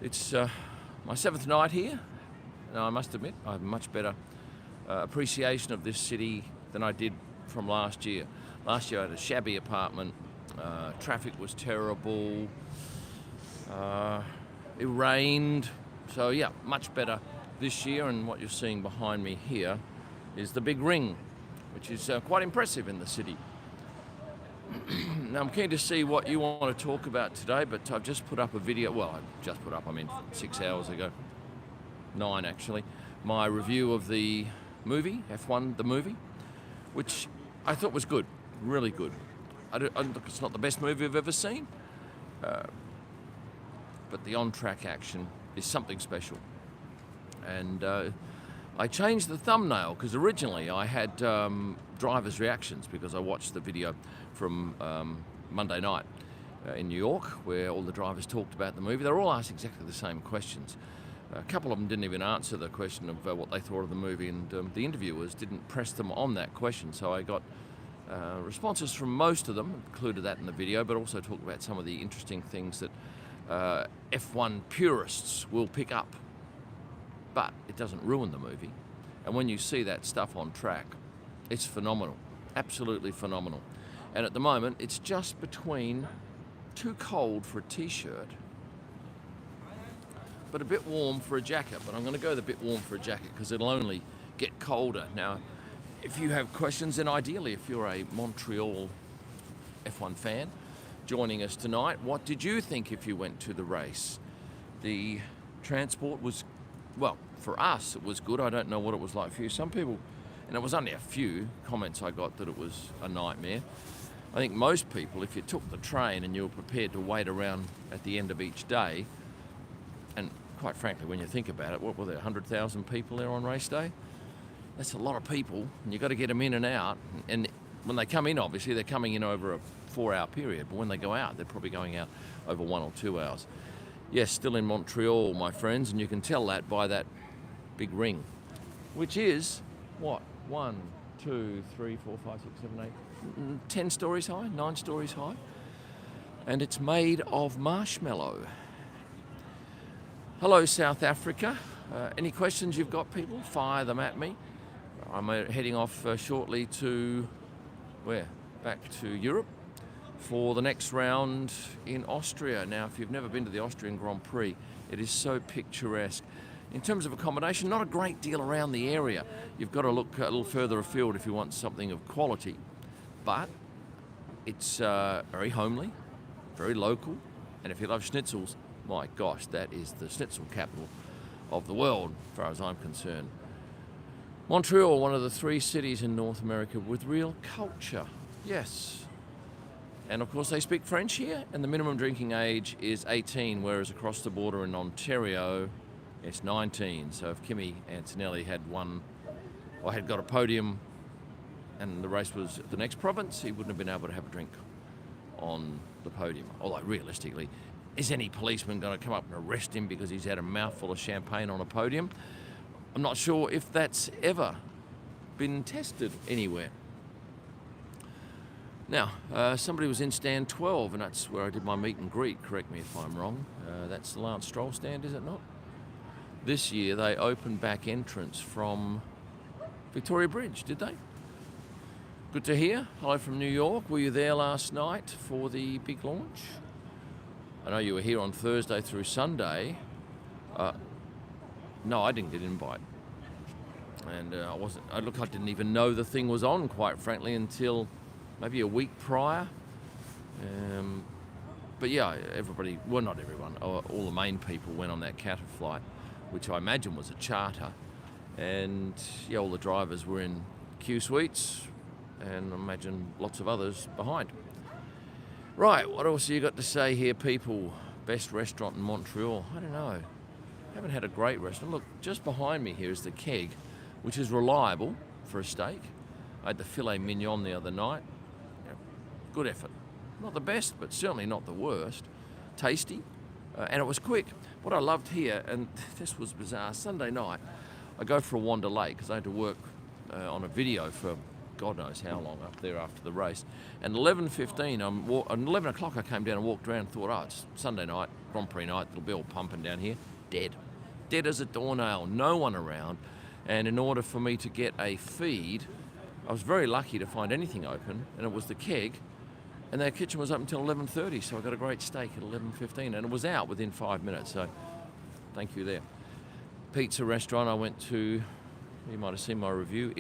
It's my seventh night here, and I must admit I have a much better appreciation of this city than I did from last year. Last year I had a shabby apartment, traffic was terrible, it rained, so yeah, much better this year. And what you're seeing behind me here is the big ring, which is quite impressive in the city. Now I'm keen to see what you want to talk about today, but I've just put up a video, well, I just put up, 6 hours ago, 9 actually, my review of the movie, F1 the movie, which I thought was good, really good. Look, it's not the best movie I've ever seen, but the on-track action is something special. And I changed the thumbnail because originally I had drivers' reactions because I watched the video from Monday night in New York where all the drivers talked about the movie. They were all asked exactly the same questions. A couple of them didn't even answer the question of what they thought of the movie, and the interviewers didn't press them on that question. So I got responses from most of them, included that in the video, but also talked about some of the interesting things that F1 purists will pick up. But it doesn't ruin the movie. And when you see that stuff on track, it's phenomenal, absolutely phenomenal. And at the moment, it's just between too cold for a t-shirt, but a bit warm for a jacket. But I'm going to go the bit warm for a jacket because it'll only get colder. Now, if you have questions, then ideally, if you're a Montreal F1 fan joining us tonight, what did you think if you went to the race? The transport was, well, for us, it was good. I don't know what it was like for you. Some people, and it was only a few comments I got that it was a nightmare. I think most people, if you took the train and you were prepared to wait around at the end of each day, and quite frankly, when you think about it, what were there, 100,000 people there on race day? That's a lot of people, and you've got to get them in and out. And when they come in, obviously, they're coming in over a 4-hour period, but when they go out, they're probably going out over 1 or 2 hours. Yes, still in Montreal, my friends, and you can tell that by that big ring, which is, what, 1, 2, 3, 4, 5, 6, 7, 8, 10 stories high, 9 stories high, and it's made of marshmallow. Hello, South Africa. Any questions you've got, people? Fire them at me. I'm heading off shortly to, where? Back to Europe for the next round in Austria. Now, if you've never been to the Austrian Grand Prix, it is so picturesque. In terms of accommodation, not a great deal around the area. You've got to look a little further afield if you want something of quality. But it's very homely, very local, and if you love schnitzels, my gosh, that is the schnitzel capital of the world, as far as I'm concerned. Montreal, one of the 3 cities in North America with real culture. Yes. And of course they speak French here, and the minimum drinking age is 18, whereas across the border in Ontario, it's 19. So if Kimi Antonelli had won, or had got a podium, and the race was the next province, he wouldn't have been able to have a drink on the podium. Although realistically, is any policeman going to come up and arrest him because he's had a mouthful of champagne on a podium? I'm not sure if that's ever been tested anywhere. Now, somebody was in stand 12, and that's where I did my meet and greet. Correct me if I'm wrong. That's the Lance Stroll stand, is it not? This year they opened back entrance from Victoria Bridge, did they? Good to hear. Hello from New York. Were you there last night for the big launch? I know you were here on Thursday through Sunday. No, I didn't get an invite. And I didn't even know the thing was on, quite frankly, until maybe a week prior. But yeah, everybody, well, not everyone, all the main people went on that Qatar flight, which I imagine was a charter. And yeah, all the drivers were in Q suites, and I imagine lots of others behind. Right, what else have you got to say here, people? Best restaurant in Montreal? I don't know. Haven't had a great restaurant. Look, just behind me here is the Keg, which is reliable for a steak. I had the filet mignon the other night. Yeah, good effort. Not the best, but certainly not the worst. Tasty, and it was quick. What I loved here, and this was bizarre, Sunday night, I go for a wander late because I had to work on a video for God knows how long up there after the race. And 11:15, at 11 o'clock I came down and walked around and thought, oh, it's Sunday night, Grand Prix night, it'll be all pumping down here. Dead. Dead as a doornail, no one around. And in order for me to get a feed, I was very lucky to find anything open, and it was the Keg. And their kitchen was open until 11:30, so I got a great steak at 11:15, and it was out within 5 minutes, so thank you there. Pizza restaurant I went to, you might have seen my review,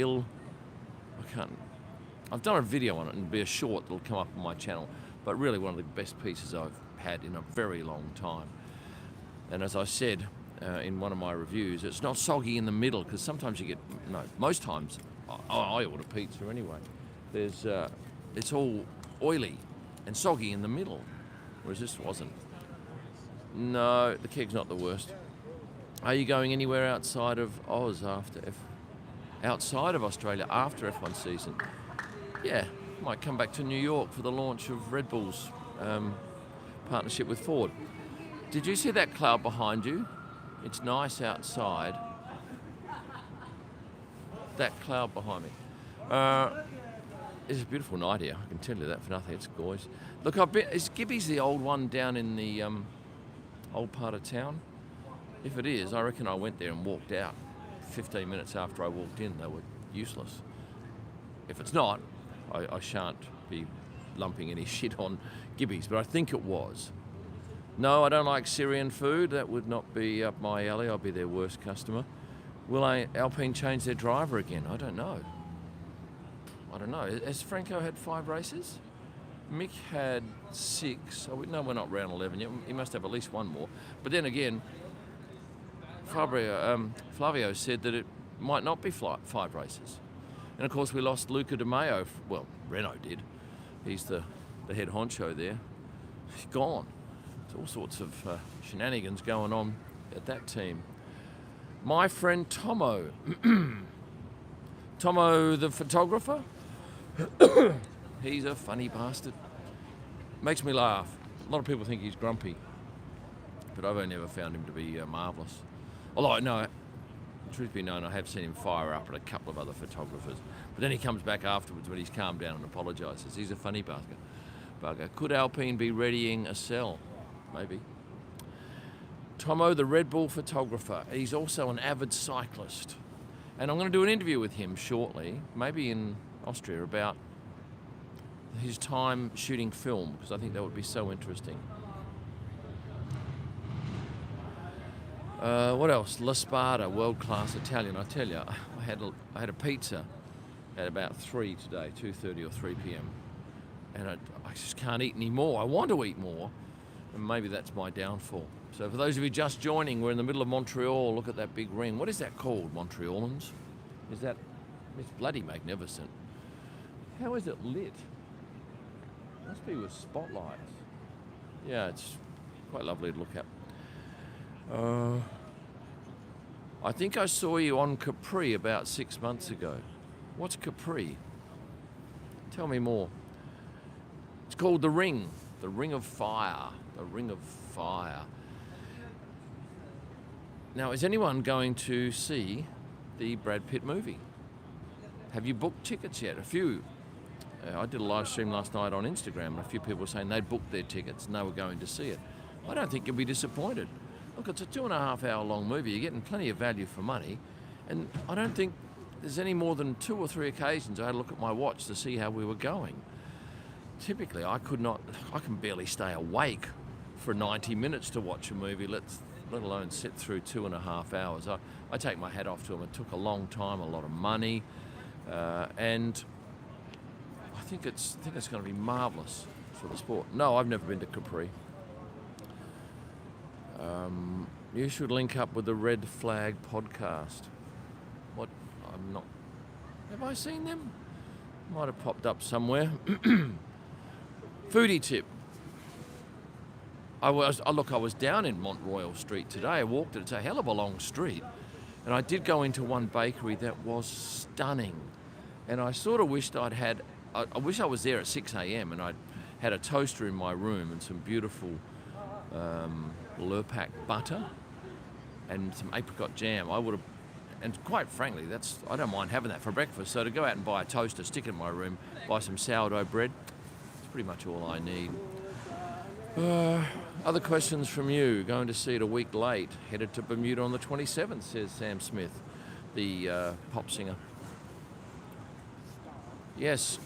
I've done a video on it, and it'll be a short that'll come up on my channel, but really one of the best pizzas I've had in a very long time. And as I said in one of my reviews, it's not soggy in the middle, because sometimes you get, most times, I order pizza anyway, it's all oily and soggy in the middle, whereas this wasn't. No, the Keg's not the worst. Are you going anywhere outside of outside of Australia after F1 season? Yeah, might come back to New York for the launch of Red Bull's partnership with Ford. Did you see that cloud behind you? It's nice outside. That cloud behind me. It's a beautiful night here, I can tell you that for nothing, it's gorgeous. Look, is Gibby's the old one down in the old part of town? If it is, I reckon I went there and walked out 15 minutes after I walked in. They were useless. If it's not, I shan't be lumping any shit on Gibby's, but I think it was. No, I don't like Syrian food. That would not be up my alley. I'll be their worst customer. Will Alpine change their driver again? I don't know. Has Franco had 5 races? Mick had 6. No, we're not round 11 yet. He must have at least one more. But then again, Flavio said that it might not be 5 races. And of course we lost Luca Di Maio. Well, Renault did. He's the head honcho there. He's gone. There's all sorts of shenanigans going on at that team. My friend Tomo. Tomo the photographer. He's a funny bastard. Makes me laugh. A lot of people think he's grumpy, but I've only ever found him to be marvellous. Although, no, truth be known, I have seen him fire up at a couple of other photographers. But then he comes back afterwards when he's calmed down and apologises. He's a funny bugger. Could Alpine be readying a cell? Maybe. Tomo, the Red Bull photographer. He's also an avid cyclist. And I'm going to do an interview with him shortly, maybe in Austria, about his time shooting film, because I think that would be so interesting. What else? La Spada, world-class Italian. I tell you, I had a pizza at about 3 today, 2:30 or 3 p.m. And I just can't eat any more. I want to eat more, and maybe that's my downfall. So for those of you just joining, we're in the middle of Montreal. Look at that big ring. What is that called, Montrealans? It's bloody magnificent. How is it lit? Must be with spotlights. Yeah, it's quite lovely to look at. I think I saw you on Capri about 6 months ago. What's Capri? Tell me more. It's called The Ring. The Ring of Fire. The Ring of Fire. Now, is anyone going to see the Brad Pitt movie? Have you booked tickets yet? A few. I did a live stream last night on Instagram, and a few people were saying they'd booked their tickets and they were going to see it. I don't think you'll be disappointed. Look, it's a 2.5 hour long movie. You're getting plenty of value for money, and I don't think there's any more than 2 or 3 occasions I had to look at my watch to see how we were going. Typically, I can barely stay awake for 90 minutes to watch a movie, let alone sit through 2.5 hours. I take my hat off to them. It took a long time, a lot of money, and I think it's going to be marvellous for the sport. No, I've never been to Capri. You should link up with the Red Flag podcast. What? I'm not. Have I seen them? Might have popped up somewhere. Foodie tip. I was down in Montreal Street today. I walked it. It's a hell of a long street. And I did go into one bakery that was stunning. And I sort of wished I wish I was there at 6 a.m. and I'd had a toaster in my room and some beautiful Lurpak butter and some apricot jam. I would have And quite frankly, I don't mind having that for breakfast. So to go out and buy a toaster, stick it in my room, buy some sourdough bread, it's pretty much all I need. Other questions from you? Going to see it a week late. Headed to Bermuda on the 27th, says Sam Smith, the pop singer. Yes,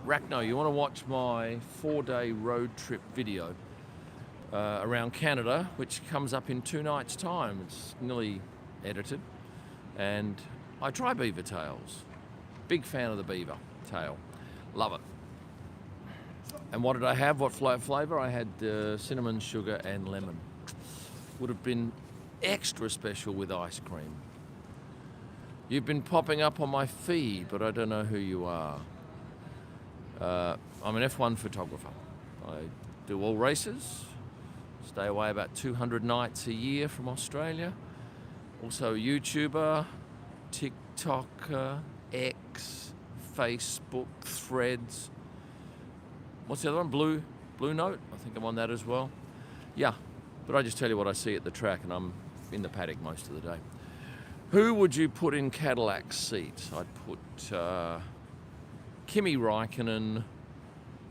Rackno, you want to watch my 4-day road trip video around Canada, which comes up in 2 nights' time. It's nearly edited. And I try beaver tails. Big fan of the beaver tail. Love it. And what did I have? What flavour? I had cinnamon, sugar and lemon. Would have been extra special with ice cream. You've been popping up on my feed, but I don't know who you are. I'm an F1 photographer. I do all races. Stay away about 200 nights a year from Australia. Also a YouTuber, TikToker, X, Facebook, Threads. What's the other one? Blue Note? I think I'm on that as well. Yeah, but I just tell you what I see at the track, and I'm in the paddock most of the day. Who would you put in Cadillac's seat? I'd put Kimi Räikkönen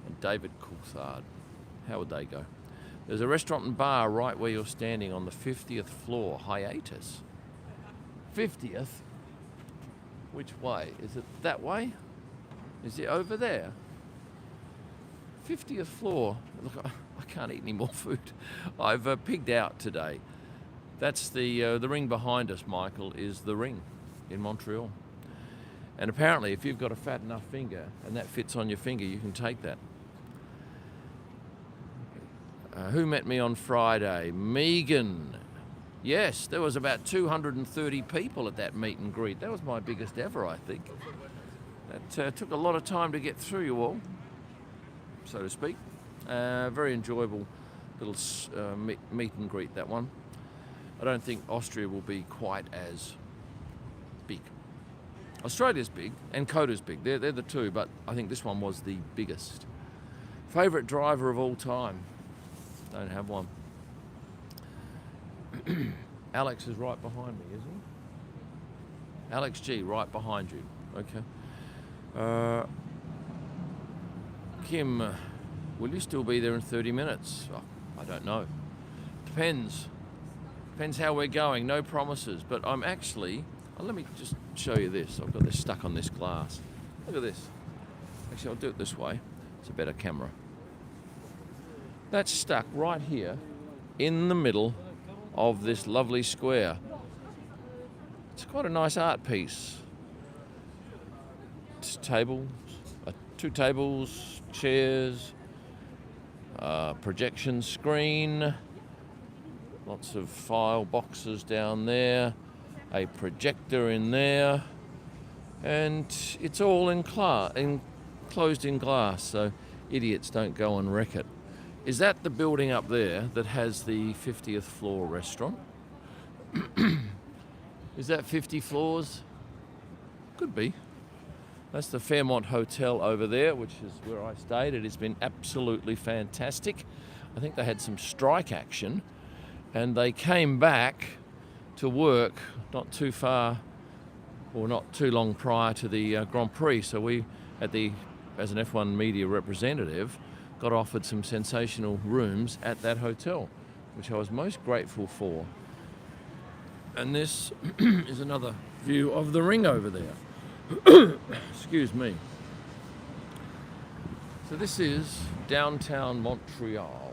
and David Coulthard. How would they go? There's a restaurant and bar right where you're standing on the 50th floor. Hiatus. 50th? Which way? Is it that way? Is it over there? 50th floor. Look, I can't eat any more food. I've pigged out today. That's the ring behind us, Michael, is the ring in Montreal. And apparently, if you've got a fat enough finger and that fits on your finger, you can take that. Who met me on Friday? Megan. Yes, there was about 230 people at that meet and greet. That was my biggest ever, I think. That took a lot of time to get through you all, so to speak. Very enjoyable little meet and greet, that one. I don't think Austria will be quite as big. Australia's big and Coda's big. They're the two, but I think this one was the biggest. Favourite driver of all time? Don't have one. Alex is right behind me, isn't he? Alex G, right behind you. Okay. Kim, will you still be there in 30 minutes? Oh, I don't know. Depends how we're going. No promises. But I'm actually... let me just show you this. I've got this stuck on this glass. Look at this. Actually, I'll do it this way. It's a better camera. That's stuck right here in the middle of this lovely square. It's quite a nice art piece. It's tables, 2 tables, chairs, projection screen, lots of file boxes down there, a projector in there, and it's all enclosed in glass, so idiots don't go and wreck it. Is that the building up there that has the 50th floor restaurant? Is that 50 floors? Could be. That's the Fairmont Hotel over there, which is where I stayed. It has been absolutely fantastic. I think they had some strike action, and they came back to work not too far or not too long prior to the Grand Prix. So we, as an F1 media representative, got offered some sensational rooms at that hotel, which I was most grateful for. And this is another view of the ring over there. Excuse me. So this is downtown Montreal.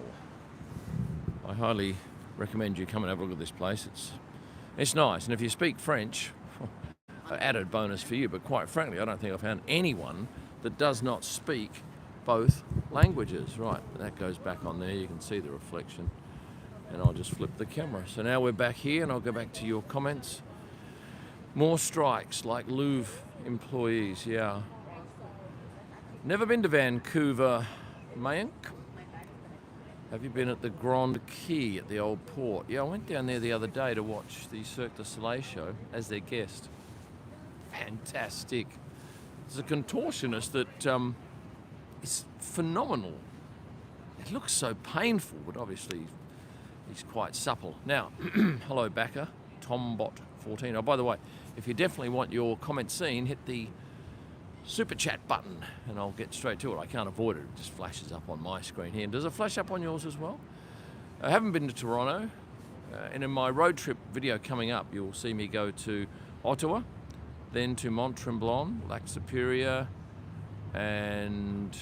I highly recommend you come and have a look at this place. It's nice, and if you speak French, added bonus for you, but quite frankly, I don't think I've found anyone that does not speak both languages. Right, that goes back on there, you can see the reflection, and I'll just flip the camera. So now we're back here, and I'll go back to your comments. More strikes like Louvre employees, yeah. Never been to Vancouver, Mayank? Have you been at the Grand Quay at the old port? Yeah, I went down there the other day to watch the Cirque du Soleil show as their guest. Fantastic. There's a contortionist that is phenomenal. It looks so painful, but obviously he's quite supple. Now, hello Backer, Tombot 14. Oh, by the way, if you definitely want your comment seen, hit the super chat button and I'll get straight to it. I can't avoid it. It just flashes up on my screen here. And does it flash up on yours as well? I haven't been to Toronto. And in my road trip video coming up, you'll see me go to Ottawa, then to Montreal, Lac Superior, and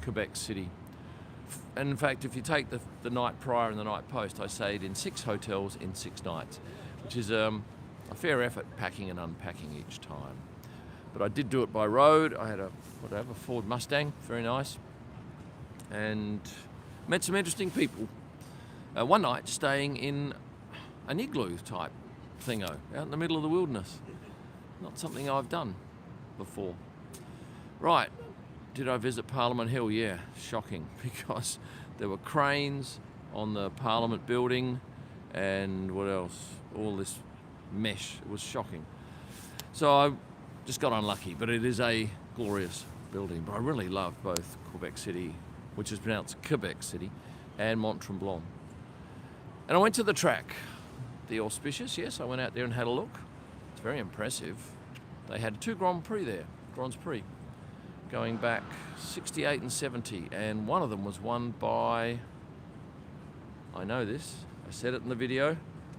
Quebec City. And in fact, if you take the night prior and the night post, I stayed in 6 hotels in 6 nights, which is a fair effort packing and unpacking each time. But I did do it by road. I had a Ford Mustang, very nice, and met some interesting people. One night staying in an igloo type thingo out in the middle of the wilderness. Not something I've done before. Right, did I visit Parliament Hill? Yeah, shocking, because there were cranes on the Parliament building and what else? All this mesh. It was shocking. So I just got unlucky, but it is a glorious building. But I really love both Quebec City, which is pronounced Quebec City, and Montreal. And I went to the track, the Auspicious, yes, I went out there and had a look. It's very impressive. They had 2 Grand Prix there, Grand Prix, going back 68 and 70, and one of them was won by, I know this, I said it in the video,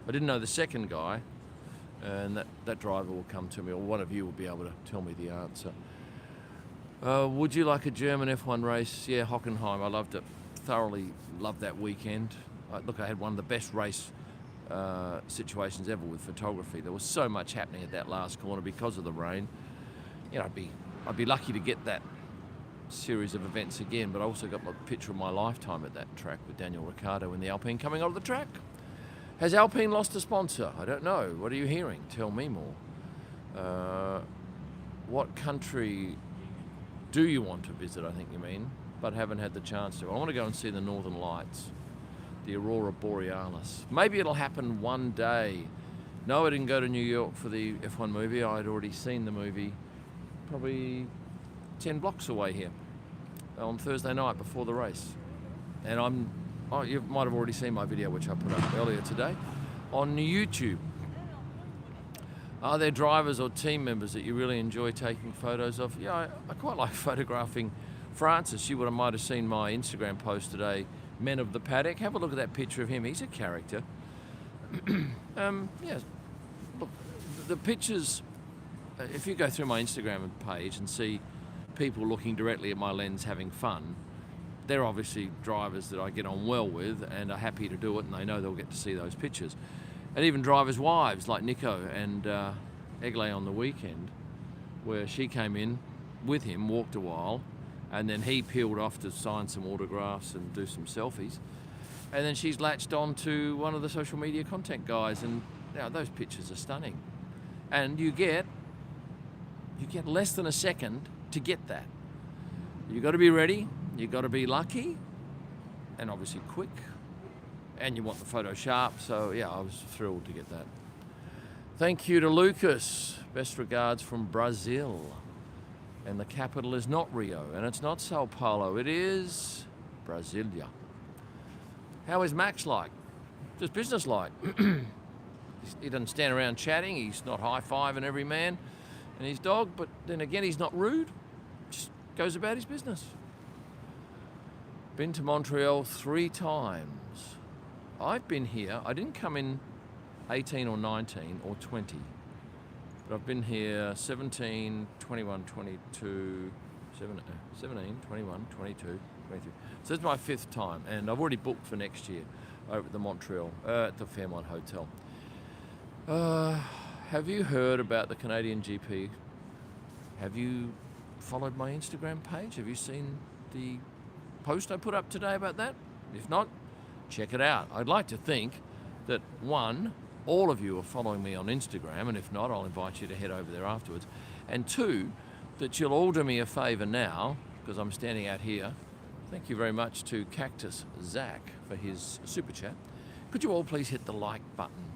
I didn't know the second guy, and that driver will come to me, or one of you will be able to tell me the answer. Would you like a German F1 race? Yeah, Hockenheim, I loved it, thoroughly loved that weekend. Look, I had one of the best race situations ever with photography. There was so much happening at that last corner because of the rain. You know, I'd be lucky to get that series of events again, but I also got my picture of my lifetime at that track with Daniel Ricciardo and the Alpine coming out of the track. Has Alpine lost a sponsor? I don't know. What are you hearing? Tell me more. What country do you want to visit, I think you mean, but haven't had the chance to? I want to go and see the Northern Lights, the Aurora Borealis. Maybe it'll happen one day. No, I didn't go to New York for the F1 movie. I'd already seen the movie probably 10 blocks away here on Thursday night before the race. And you might have already seen my video, which I put up earlier today, on YouTube. Are there drivers or team members that you really enjoy taking photos of? Yeah, I quite like photographing Francis. You might have seen my Instagram post today, Men of the Paddock. Have a look at that picture of him. He's a character. Yeah, look, the pictures, if you go through my Instagram page and see people looking directly at my lens having fun, they're obviously drivers that I get on well with and are happy to do it, and they know they'll get to see those pictures. And even drivers' wives like Nico and Egle on the weekend, where she came in with him, walked a while, and then he peeled off to sign some autographs and do some selfies. And then she's latched on to one of the social media content guys, and those pictures are stunning. And you get less than a second to get that. You've got to be ready, you've got to be lucky, and obviously quick. And you want the photo sharp, so yeah, I was thrilled to get that. Thank you to Lucas. Best regards from Brazil. And the capital is not Rio, and it's not Sao Paulo, it is Brasilia. How is Max like? Just business-like. He doesn't stand around chatting, he's not high-fiving every man and his dog, but then again, he's not rude, just goes about his business. Been to Montreal 3 times. I've been here, I didn't come in 18 or 19 or 20, but I've been here 17, 21, 22, 17, 21, 22, 23. So this is my 5th time, and I've already booked for next year over at the Montreal, at the Fairmont Hotel. Have you heard about the Canadian GP? Have you followed my Instagram page? Have you seen the post I put up today about that? If not, check it out. I'd like to think that, 1, all of you are following me on Instagram, and if not, I'll invite you to head over there afterwards. And 2, that you'll all do me a favour now, because I'm standing out here. Thank you very much to Cactus Zach for his super chat. Could you all please hit the like button?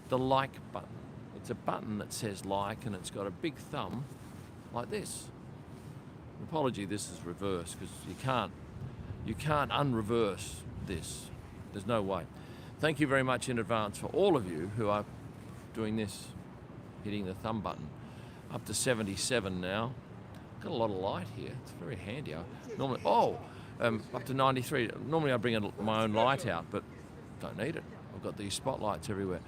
The like button. It's a button that says like, and it's got a big thumb like this. Apology, this is reverse, because you can't unreverse this. There's no way. Thank you very much in advance for all of you who are doing this, hitting the thumb button. Up to 77 now. Got a lot of light here. It's very handy. Normally, up to 93. Normally I bring my own light out, but don't need it. I've got these spotlights everywhere.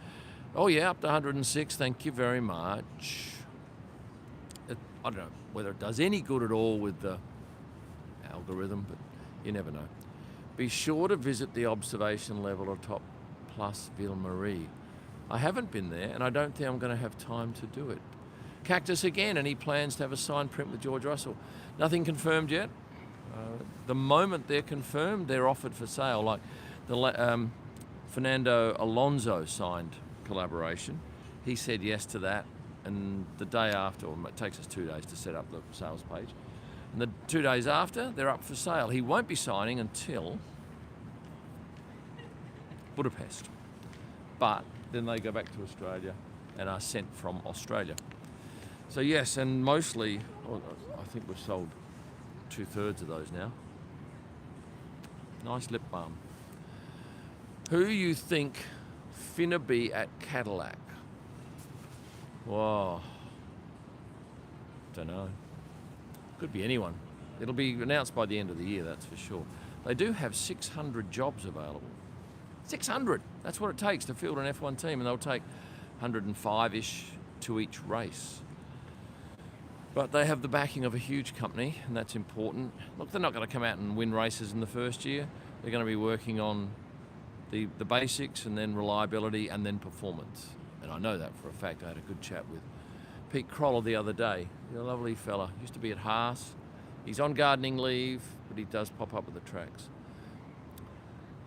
Oh yeah, up to 106. Thank you very much. I don't know whether it does any good at all with the algorithm, but you never know. Be sure to visit the observation level atop Place Ville Marie. I haven't been there, and I don't think I'm going to have time to do it. Cactus again, and he plans to have a signed print with George Russell. Nothing confirmed yet. The moment they're confirmed, they're offered for sale. Like the Fernando Alonso signed collaboration. He said yes to that, and the day after, or it takes us 2 days to set up the sales page, and the 2 days after, they're up for sale. He won't be signing until Budapest. But then they go back to Australia and are sent from Australia. So yes, and mostly, I think we've sold 2/3 of those now. Nice lip balm. Who you think finna be at Cadillac? Wow. Don't know. Could be anyone. It'll be announced by the end of the year, that's for sure. They do have 600 jobs available. 600! That's what it takes to field an F1 team, and they'll take 105-ish to each race. But they have the backing of a huge company, and that's important. Look, they're not going to come out and win races in the first year. They're going to be working on the basics, and then reliability, and then performance. And I know that for a fact. I had a good chat with Pete Croller the other day. He's a lovely fella. Used to be at Haas. He's on gardening leave, but he does pop up at the tracks.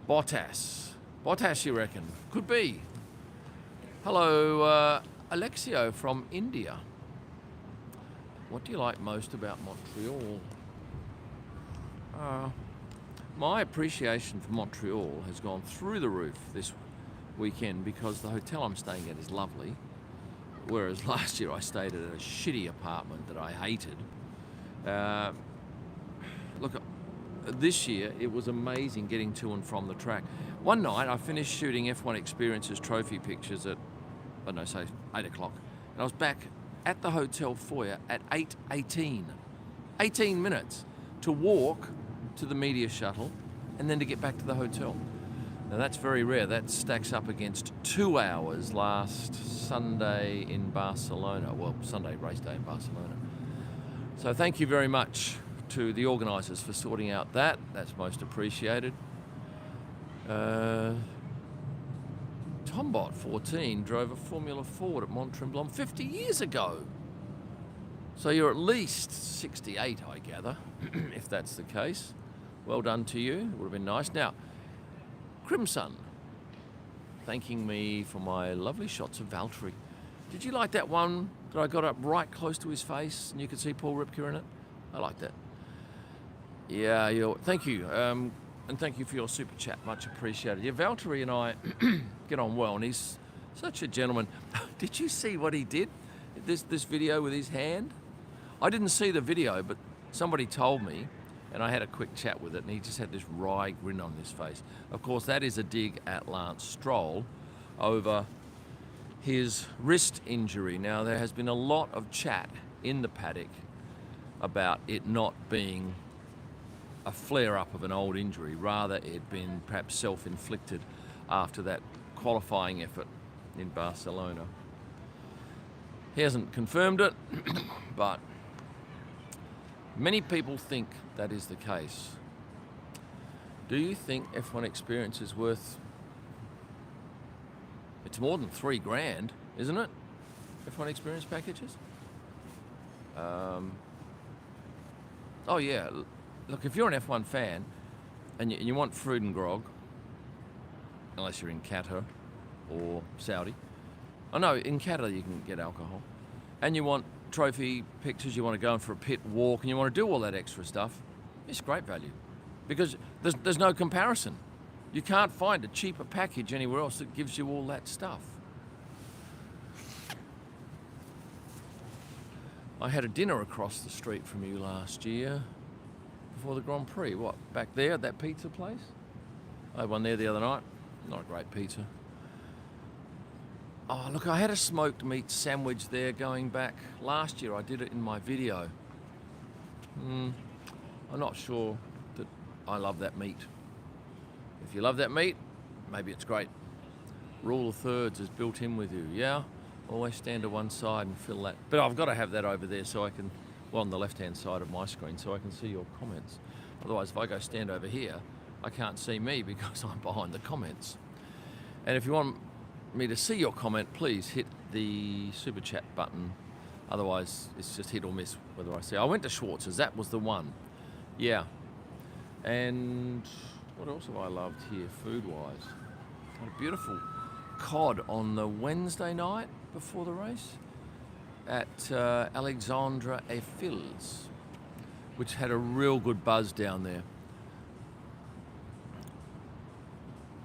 Bottas, you reckon? Could be. Hello, Alexio from India. What do you like most about Montreal? My appreciation for Montreal has gone through the roof this weekend because the hotel I'm staying at is lovely, whereas last year I stayed at a shitty apartment that I hated. Look, this year it was amazing getting to and from the track. One night I finished shooting F1 Experiences trophy pictures at, say 8 o'clock, and I was back at the hotel foyer at 8:18. 18 minutes to walk to the media shuttle and then to get back to the hotel. Now that's very rare. That stacks up against 2 hours last Sunday in Barcelona. Well, Sunday race day in Barcelona. So thank you very much to the organisers for sorting out that. That's most appreciated. Tombot 14 drove a Formula Ford at Mont-Tremblant 50 years ago. So you're at least 68, I gather, if that's the case. Well done to you. It would have been nice. Now, Crimson, thanking me for my lovely shots of Valtteri. Did you like that one that I got up right close to his face and you could see Paul Ripke in it? I like that. Yeah, thank you. And thank you for your super chat. Much appreciated. Yeah, Valtteri and I get on well, and he's such a gentleman. Did you see what he did? This video with his hand? I didn't see the video, but somebody told me, and I had a quick chat with it, and he just had this wry grin on his face. Of course, that is a dig at Lance Stroll over his wrist injury. Now, there has been a lot of chat in the paddock about it not being a flare-up of an old injury, rather it been perhaps self-inflicted after that qualifying effort in Barcelona. He hasn't confirmed it, but many people think that is the case. Do you think F1 Experience is worth... It's more than $3,000, isn't it? F1 Experience packages? Oh yeah, look, if you're an F1 fan and you want food and grog, unless you're in Qatar or Saudi. Oh no, in Qatar you can get alcohol. And you want trophy pictures, you want to go in for a pit walk, and you want to do all that extra stuff, it's great value. Because there's no comparison. You can't find a cheaper package anywhere else that gives you all that stuff. I had a dinner across the street from you last year before the Grand Prix. What, back there at that pizza place? I had one there the other night. Not a great pizza. Oh, look, I had a smoked meat sandwich there going back last year. I did it in my video. I'm not sure that I love that meat. If you love that meat, maybe it's great. Rule of thirds is built in with you, yeah? Always stand to one side and fill that. But I've got to have that over there so I can, well, on the left-hand side of my screen, so I can see your comments. Otherwise, if I go stand over here, I can't see me because I'm behind the comments. And if you want me to see your comment, please hit the super chat button. Otherwise, it's just hit or miss whether I see. I went to Schwartz's, that was the one. Yeah. And what else have I loved here food-wise? What a beautiful cod on the Wednesday night before the race at Alexandre et Fils, which had a real good buzz down there.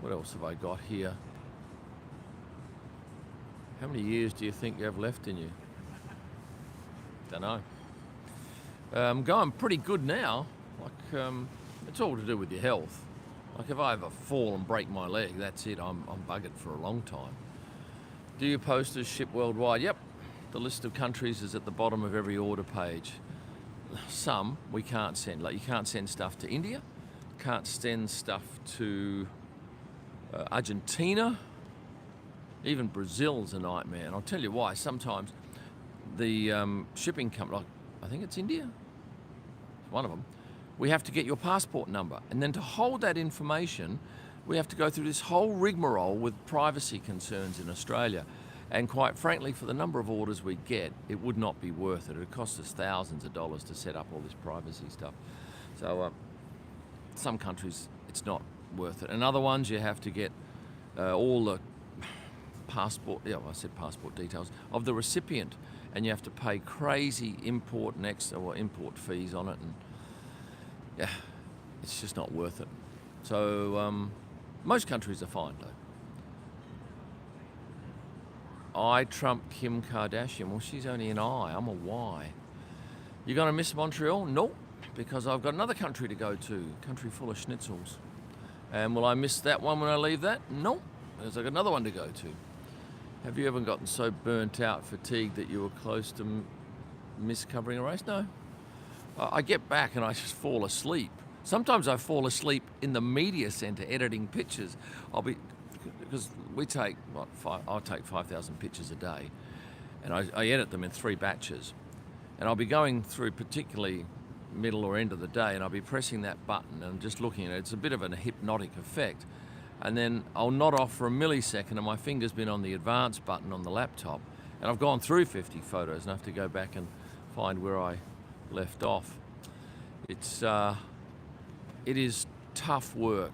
What else have I got here? How many years do you think you have left in you? Don't know. I'm going pretty good now. Like, it's all to do with your health. Like if I ever fall and break my leg, that's it. I'm buggered for a long time. Do your posters ship worldwide? Yep. The list of countries is at the bottom of every order page. Some we can't send. Like you can't send stuff to India. Can't send stuff to Argentina. Even Brazil's a nightmare. And I'll tell you why. Sometimes the shipping company, like I think it's India, one of them, we have to get your passport number. And then to hold that information, we have to go through this whole rigmarole with privacy concerns in Australia. And quite frankly, for the number of orders we get, it would not be worth it. It would cost us thousands of dollars to set up all this privacy stuff. So some countries, it's not worth it. And other ones, you have to get all the passport details of the recipient. And you have to pay crazy import and import fees on it. And yeah, it's just not worth it. So most countries are fine though. I trump Kim Kardashian. Well, she's only an I. I'm a Y. You're going to miss Montreal? Nope, because I've got another country to go to, country full of schnitzels. And will I miss that one when I leave that? Nope, because I've got another one to go to. Have you ever gotten so burnt out, fatigued, that you were close to miss covering a race? No. I get back and I just fall asleep. Sometimes I fall asleep in the media centre editing pictures. Because we take, I'll take 5,000 pictures a day, and I edit them in 3 batches. And I'll be going through particularly middle or end of the day, and I'll be pressing that button and just looking at it. It's a bit of a hypnotic effect. And then I'll nod off for a millisecond, and my finger's been on the advance button on the laptop, and I've gone through 50 photos, and I have to go back and find where I left off. It is tough work.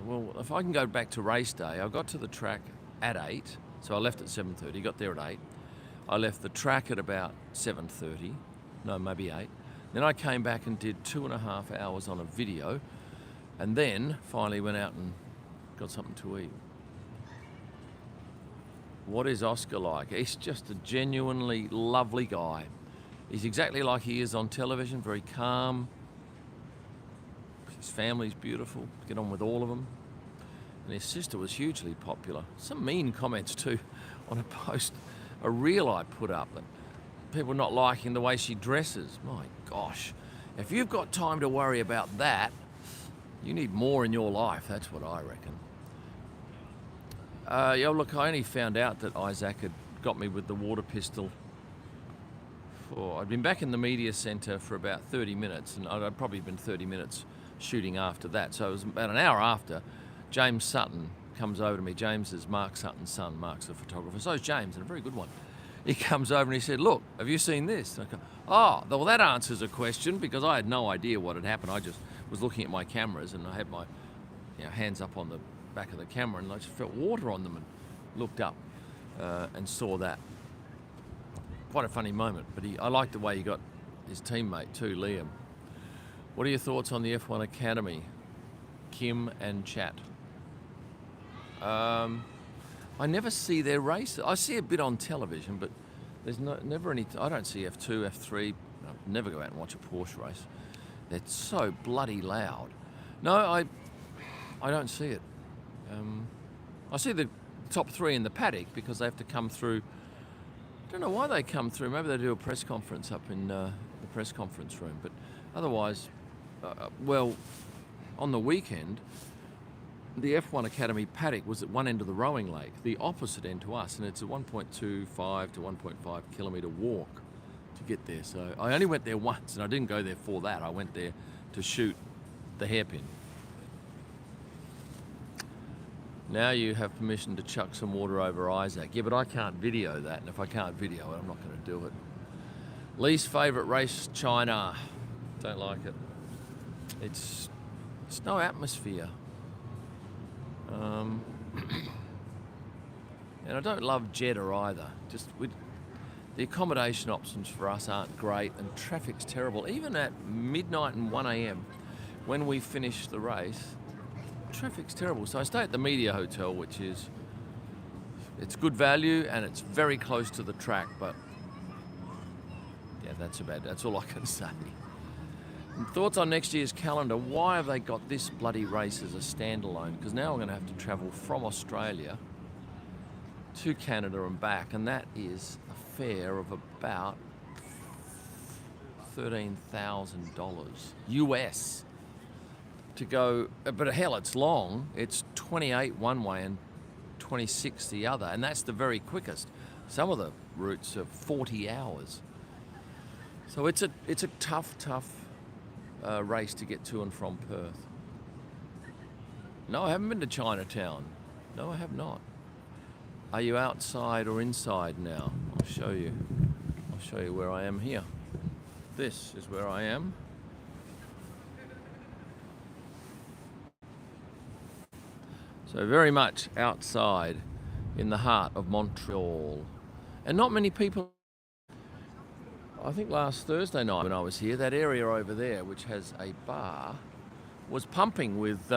Well, if I can go back to race day, I got to the track at 8, so I left at 7:30, got there at 8. I left the track at about 7:30, no, maybe 8. Then I came back and did 2.5 hours on a video, and then finally went out and got something to eat. What is Oscar like? He's just a genuinely lovely guy. He's exactly like he is on television, very calm. His family's beautiful, get on with all of them. And his sister was hugely popular. Some mean comments too on a post, a reel I put up, that people not liking the way she dresses. My gosh, if you've got time to worry about that, you need more in your life, that's what I reckon. Yeah, look, I only found out that Isaac had got me with the water pistol. I'd been back in the media centre for about 30 minutes, and I'd probably been 30 minutes shooting after that. So it was about an hour after, James Sutton comes over to me. James is Mark Sutton's son. Mark's a photographer. So is James, and a very good one. He comes over and he said, "Look, have you seen this?" And I go, "Oh, well, that answers a question," because I had no idea what had happened. I just was looking at my cameras, and I had my hands up on the back of the camera, and I just felt water on them, and looked up and saw that. Quite a funny moment, but I liked the way he got his teammate too, Liam. What are your thoughts on the F1 Academy, Kim and Chat? I never see their races. I see a bit on television, but there's never any. I don't see F2, F3. I never go out and watch a Porsche race. They're so bloody loud. No, I don't see it. I see the top three in the paddock because they have to come through. I don't know why they come through. Maybe they do a press conference up in the press conference room. But otherwise, well, on the weekend, the F1 Academy paddock was at one end of the rowing lake, the opposite end to us, and it's a 1.25 to 1.5 kilometre walk to get there. So I only went there once, and I didn't go there for that. I went there to shoot the hairpin. Now you have permission to chuck some water over Isaac. Yeah, but I can't video that, and if I can't video it, I'm not going to do it. Least favourite race, China. Don't like it. It's no atmosphere. And I don't love Jeddah either. The accommodation options for us aren't great, and traffic's terrible. Even at midnight and 1 a.m. when we finish the race, traffic's terrible. So I stay at the Media Hotel, which it's good value and it's very close to the track, but yeah, that's all I can say. And thoughts on next year's calendar. Why have they got this bloody race as a standalone? Because now I'm going to have to travel from Australia to Canada and back, and that is a fare of about $13,000 US to go. But hell, it's long. It's 28 one way and 26 the other, and that's the very quickest. Some of the routes are 40 hours. So it's a tough race to get to and from Perth. No, I haven't been to Chinatown. No, I have not. Are you outside or inside now? I'll show you where I am here. This is where I am. So very much outside in the heart of Montreal. And not many people. I think last Thursday night when I was here, that area over there, which has a bar, was pumping with